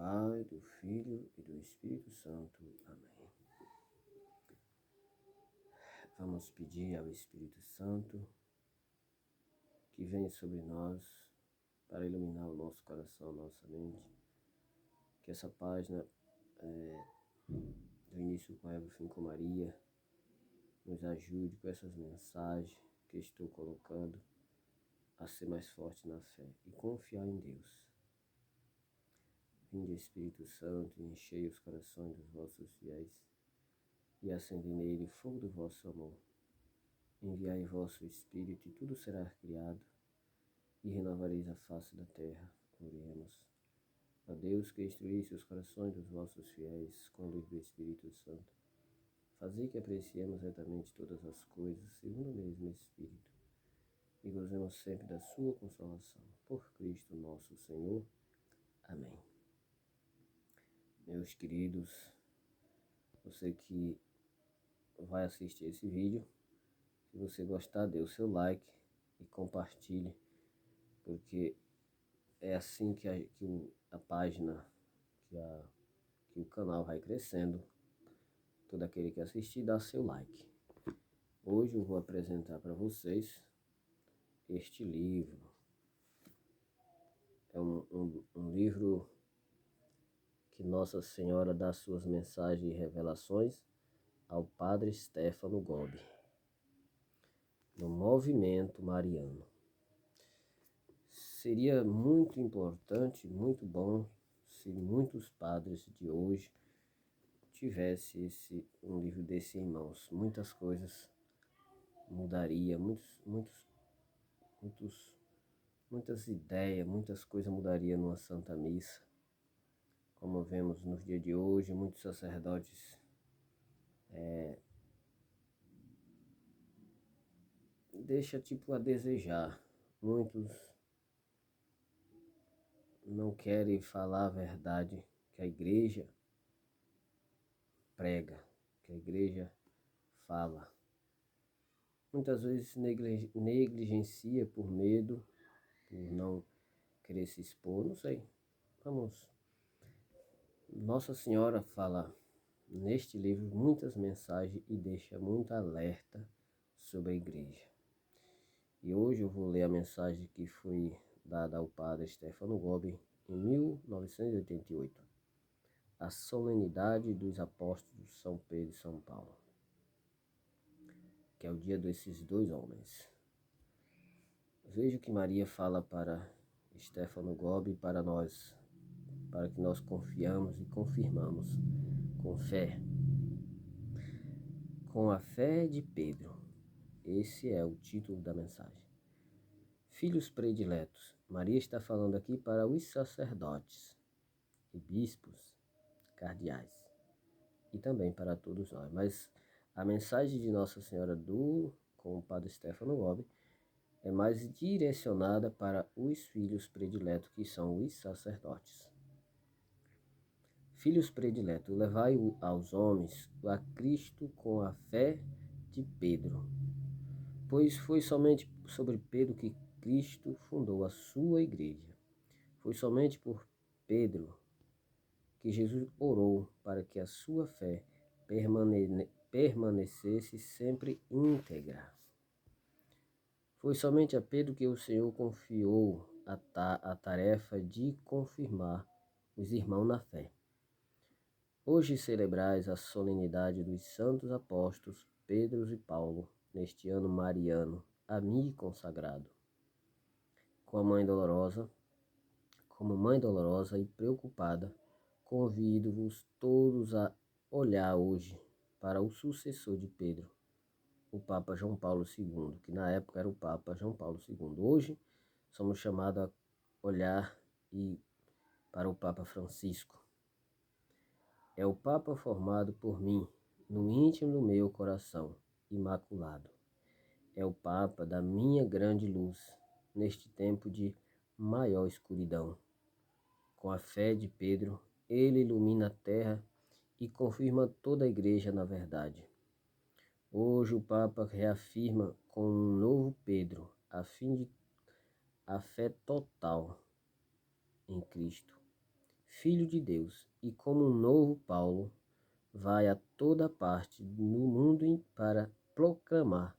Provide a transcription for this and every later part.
Pai, do Filho e do Espírito Santo. Amém. Vamos pedir ao Espírito Santo que venha sobre nós para iluminar o nosso coração, a nossa mente. Que essa página do início com Eva, fim com Maria, nos ajude com essas mensagens que estou colocando a ser mais forte na fé e confiar em Deus. Vinde, Espírito Santo, e enchei os corações dos vossos fiéis e acendei nele o fogo do vosso amor. Enviai vosso Espírito e tudo será criado e renovareis a face da terra. Oremos. A Deus que instruísse os corações dos vossos fiéis com a luz do Espírito Santo, fazei que apreciemos retamente todas as coisas segundo o mesmo Espírito e gozemos sempre da sua consolação. Por Cristo nosso Senhor. Amém. Meus queridos, você que vai assistir esse vídeo, se você gostar, dê o seu like e compartilhe, porque é assim que a página, que o canal vai crescendo. Todo aquele que assistir, dá seu like. Hoje eu vou apresentar para vocês este livro. É um livro que Nossa Senhora dá suas mensagens e revelações ao Padre Stefano Gobbi, no Movimento Mariano. Seria muito importante, muito bom, se muitos padres de hoje tivessem um livro desse em mãos. Muitas coisas mudaria, muitas ideias, muitas coisas mudaria numa Santa Missa. Como vemos nos dias de hoje, muitos sacerdotes deixa a desejar. Muitos não querem falar a verdade que a igreja prega, que a igreja fala. Muitas vezes negligencia por medo, por não querer se expor, não sei. Nossa Senhora fala neste livro muitas mensagens e deixa muito alerta sobre a igreja. E hoje eu vou ler a mensagem que foi dada ao Padre Stefano Gobbi em 1988. A solenidade dos apóstolos São Pedro e São Paulo, que é o dia desses dois homens. Veja o que Maria fala para Stefano Gobbi, para nós, para que nós confiamos e confirmamos com fé. Com a fé de Pedro. Esse é o título da mensagem. Filhos prediletos, Maria está falando aqui para os sacerdotes e bispos, cardeais, e também para todos nós. Mas a mensagem de Nossa Senhora com o Padre Stefano Gobbi é mais direcionada para os filhos prediletos, que são os sacerdotes. Filhos prediletos, levai aos homens a Cristo com a fé de Pedro, pois foi somente sobre Pedro que Cristo fundou a sua igreja. Foi somente por Pedro que Jesus orou para que a sua fé permanecesse sempre íntegra. Foi somente a Pedro que o Senhor confiou a tarefa de confirmar os irmãos na fé. Hoje celebrais a solenidade dos santos apóstolos Pedro e Paulo, neste ano mariano, a mim consagrado. Como mãe dolorosa e preocupada, convido-vos todos a olhar hoje para o sucessor de Pedro, o Papa João Paulo II, que na época era o Papa João Paulo II. Hoje somos chamados a olhar para o Papa Francisco. É o Papa formado por mim, no íntimo do meu coração, imaculado. É o Papa da minha grande luz, neste tempo de maior escuridão. Com a fé de Pedro, ele ilumina a terra e confirma toda a igreja na verdade. Hoje o Papa reafirma com um novo Pedro a fé total em Cristo, Filho de Deus, e como um novo Paulo, vai a toda parte no mundo para proclamar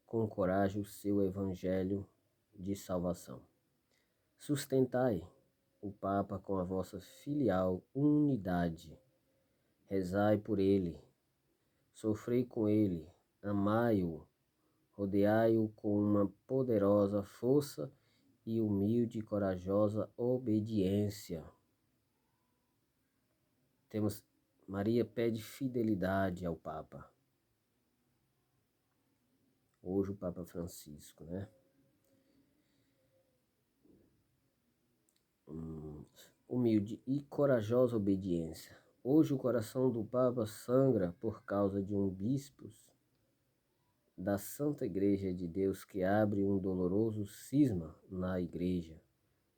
com coragem o seu evangelho de salvação. Sustentai o Papa com a vossa filial unidade. Rezai por ele, sofrei com ele, amai-o, rodeai-o com uma poderosa força e humilde e corajosa obediência. Temos Maria pede fidelidade ao Papa. Hoje o Papa Francisco, né? Humilde e corajosa obediência. Hoje o coração do Papa sangra por causa de um bispo da Santa Igreja de Deus que abre um doloroso cisma na Igreja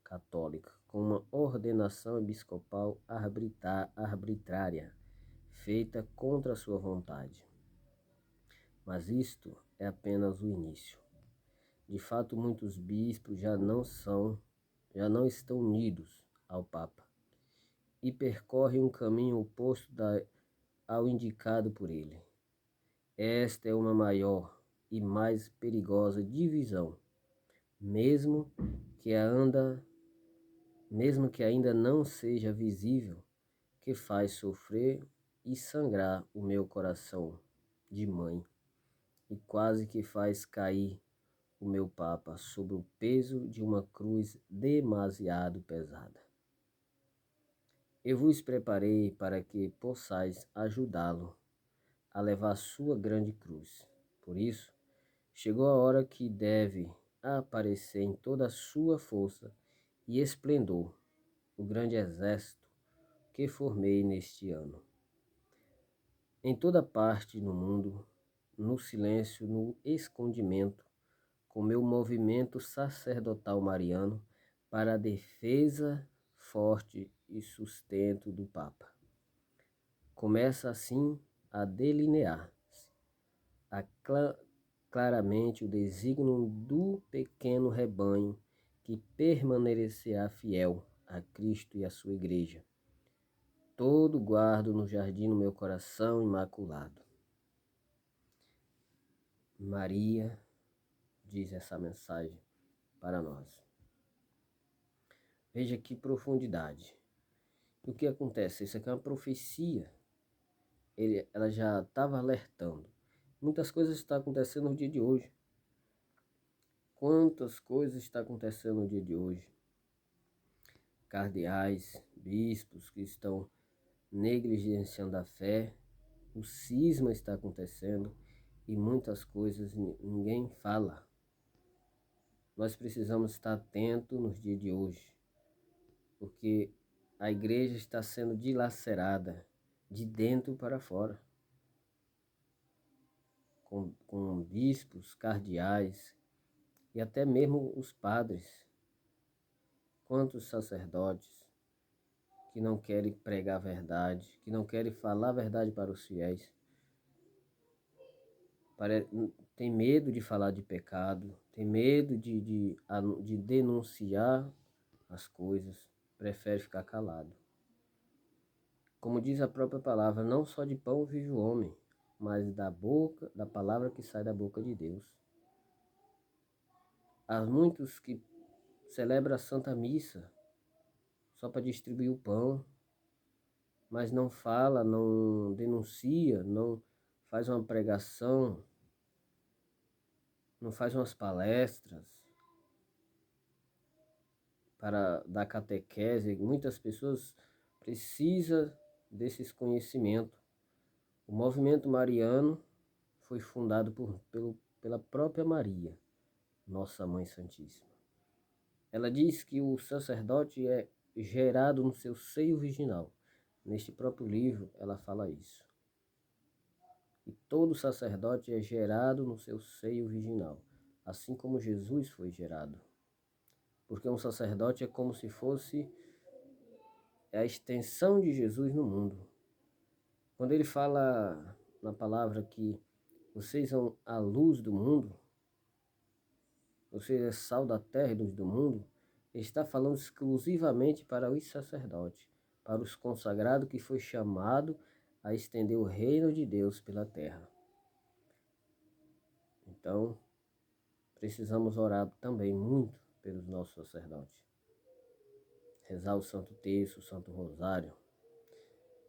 Católica com uma ordenação episcopal arbitrária, feita contra sua vontade. Mas isto é apenas o início. De fato, muitos bispos já não estão unidos ao Papa e percorrem um caminho oposto ao indicado por ele. Esta é uma maior e mais perigosa divisão, mesmo que ainda não seja visível, que faz sofrer e sangrar o meu coração de mãe e quase que faz cair o meu Papa sob o peso de uma cruz demasiado pesada. Eu vos preparei para que possais ajudá-lo a levar sua grande cruz. Por isso, chegou a hora que deve aparecer em toda a sua força e esplendor o grande exército que formei neste ano. Em toda parte no mundo, no silêncio, no escondimento, com meu movimento sacerdotal mariano para a defesa forte e sustento do Papa. Começa assim a delinear-se claramente o desígnio do pequeno rebanho que permanecerá fiel a Cristo e a sua Igreja. Todo guardo no jardim no meu coração imaculado. Maria diz essa mensagem para nós. Veja que profundidade. O que acontece? Isso aqui é uma profecia. Ela já estava alertando. Muitas coisas estão acontecendo no dia de hoje. Quantas coisas estão acontecendo no dia de hoje? Cardeais, bispos que estão negligenciando a fé. O cisma está acontecendo e muitas coisas ninguém fala. Nós precisamos estar atentos nos dias de hoje, porque a igreja está sendo dilacerada de dentro para fora, com bispos, cardeais e até mesmo os padres. Quantos sacerdotes que não querem pregar a verdade, que não querem falar a verdade para os fiéis, tem medo de falar de pecado, tem medo de denunciar as coisas, prefere ficar calado. Como diz a própria palavra, não só de pão vive o homem, mas da palavra que sai da boca de Deus. Há muitos que celebram a Santa Missa só para distribuir o pão, mas não fala, não denuncia, não faz uma pregação, não faz umas palestras para dar catequese. Muitas pessoas precisam desses conhecimentos. O movimento mariano foi fundado pela própria Maria, Nossa Mãe Santíssima. Ela diz que o sacerdote é gerado no seu seio virginal. Neste próprio livro ela fala isso. E todo sacerdote é gerado no seu seio virginal, assim como Jesus foi gerado. Porque um sacerdote é como se fosse a extensão de Jesus no mundo. Quando ele fala na palavra que vocês são a luz do mundo, vocês é sal da terra e luz do mundo, ele está falando exclusivamente para os sacerdotes. para os consagrados que foi chamado a estender o reino de Deus pela terra. Então, precisamos orar também muito pelos nossos sacerdotes. Rezar o Santo Terço, o Santo Rosário,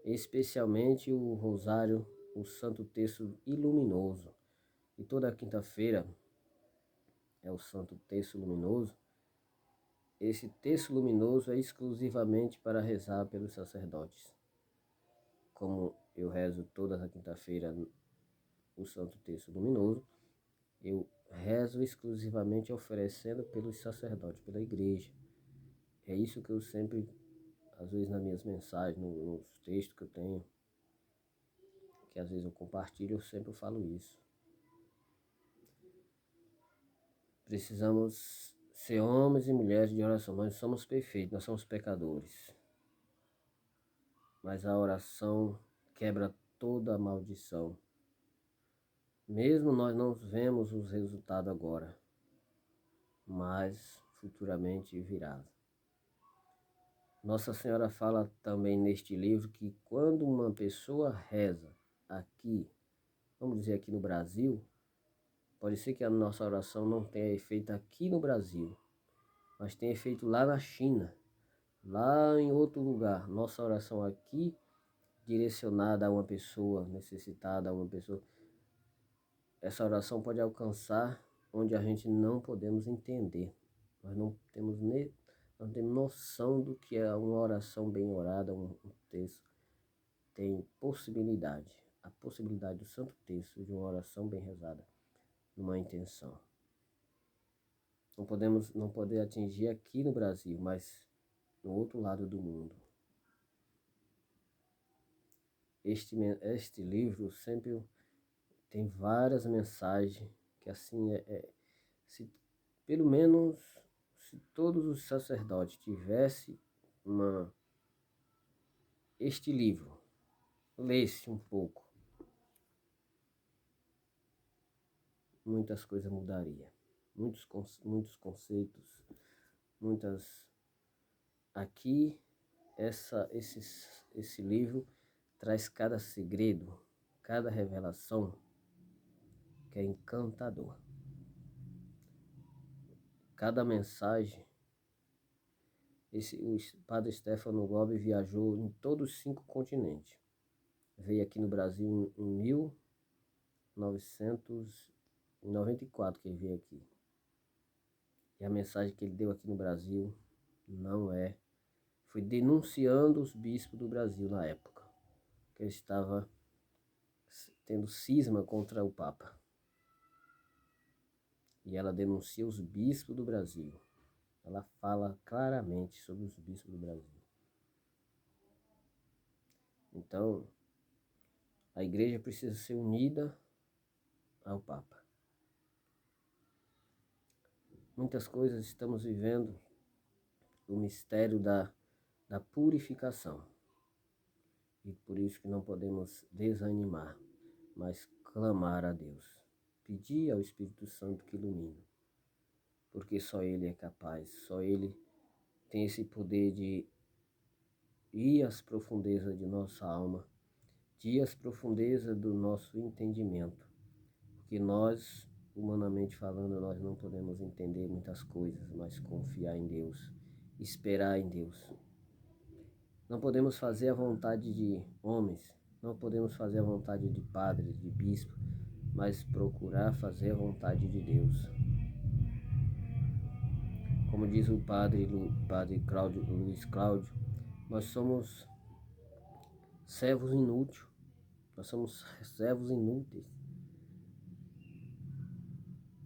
especialmente o Rosário, o Santo Terço Iluminoso. E toda quinta-feira é o Santo Terço Luminoso. Esse terço luminoso é exclusivamente para rezar pelos sacerdotes. Como eu rezo toda a quinta-feira o Santo Terço Luminoso, eu rezo exclusivamente oferecendo pelos sacerdotes, pela igreja. É isso que eu sempre, às vezes nas minhas mensagens, nos textos que eu tenho, que às vezes eu compartilho, eu sempre falo isso. Precisamos ser homens e mulheres de oração. Nós somos perfeitos, nós somos pecadores. Mas a oração quebra toda a maldição. Mesmo nós não vemos os resultados agora, mas futuramente virá. Nossa Senhora fala também neste livro que quando uma pessoa reza aqui, vamos dizer aqui no Brasil, pode ser que a nossa oração não tenha efeito aqui no Brasil, mas tenha efeito lá na China, lá em outro lugar. Nossa oração aqui, direcionada a uma pessoa necessitada, a uma pessoa, essa oração pode alcançar onde a gente não podemos entender. Nós não temos noção do que é uma oração bem orada, um texto. Tem possibilidade, a possibilidade do Santo Terço de uma oração bem rezada, numa intenção. Não poder atingir aqui no Brasil, mas no outro lado do mundo. Este livro sempre tem várias mensagens que assim se pelo menos se todos os sacerdotes tivessem este livro, lesse um pouco, muitas coisas mudariam, muitos conceitos, muitas. Aqui esse livro traz cada segredo, cada revelação que é encantador. Cada mensagem. O padre Stefano Gobbi viajou em todos os 5 continentes. Veio aqui no Brasil em 1994 que ele veio aqui. E a mensagem que ele deu aqui no Brasil foi denunciando os bispos do Brasil na época, que ele estava tendo cisma contra o Papa. E ela denuncia os bispos do Brasil. Ela fala claramente sobre os bispos do Brasil. Então, a igreja precisa ser unida ao Papa. Muitas coisas estamos vivendo o mistério da purificação. E por isso que não podemos desanimar, mas clamar a Deus. Pedir ao Espírito Santo que ilumine. Porque só Ele é capaz, só Ele tem esse poder de ir às profundezas de nossa alma, de ir às profundezas do nosso entendimento. Porque nós, humanamente falando, nós não podemos entender muitas coisas, mas confiar em Deus, esperar em Deus. Não podemos fazer a vontade de homens, não podemos fazer a vontade de padres, de bispos, mas procurar fazer a vontade de Deus. Como diz o padre Luiz Cláudio, nós somos servos inúteis, nós somos servos inúteis.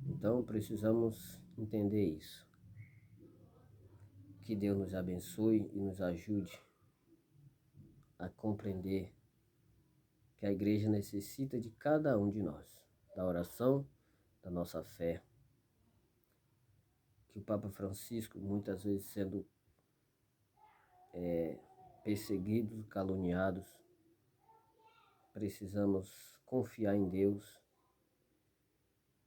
Então precisamos entender isso. Que Deus nos abençoe e nos ajude a compreender que a igreja necessita de cada um de nós, da oração, da nossa fé. Que o Papa Francisco, muitas vezes sendo perseguidos, caluniados, precisamos confiar em Deus,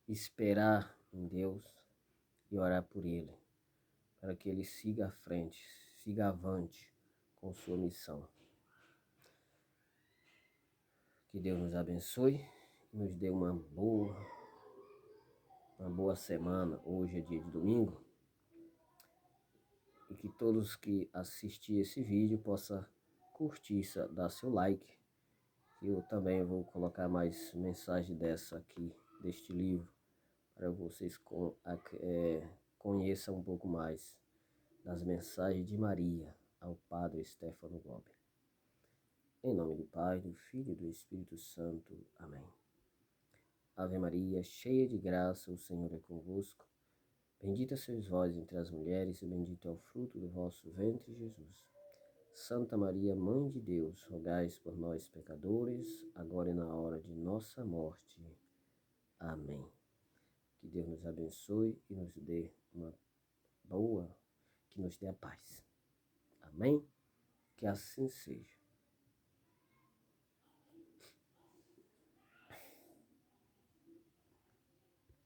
esperar em Deus e orar por Ele, para que Ele siga à frente, siga avante, com sua missão. Que Deus nos abençoe e nos dê uma boa semana. Hoje é dia de domingo. E que todos que assistirem esse vídeo possam curtir, dar seu like. Eu também vou colocar mais mensagem dessa aqui, deste livro, para vocês conheçam um pouco mais das mensagens de Maria ao Padre Stefano Gobi. Em nome do Pai, do Filho e do Espírito Santo. Amém. Ave Maria, cheia de graça, o Senhor é convosco. Bendita sois vós entre as mulheres, e bendito é o fruto do vosso ventre, Jesus. Santa Maria, Mãe de Deus, rogai por nós, pecadores, agora e na hora de nossa morte. Amém. Que Deus nos abençoe e nos dê que nos dê a paz. Amém? Que assim seja.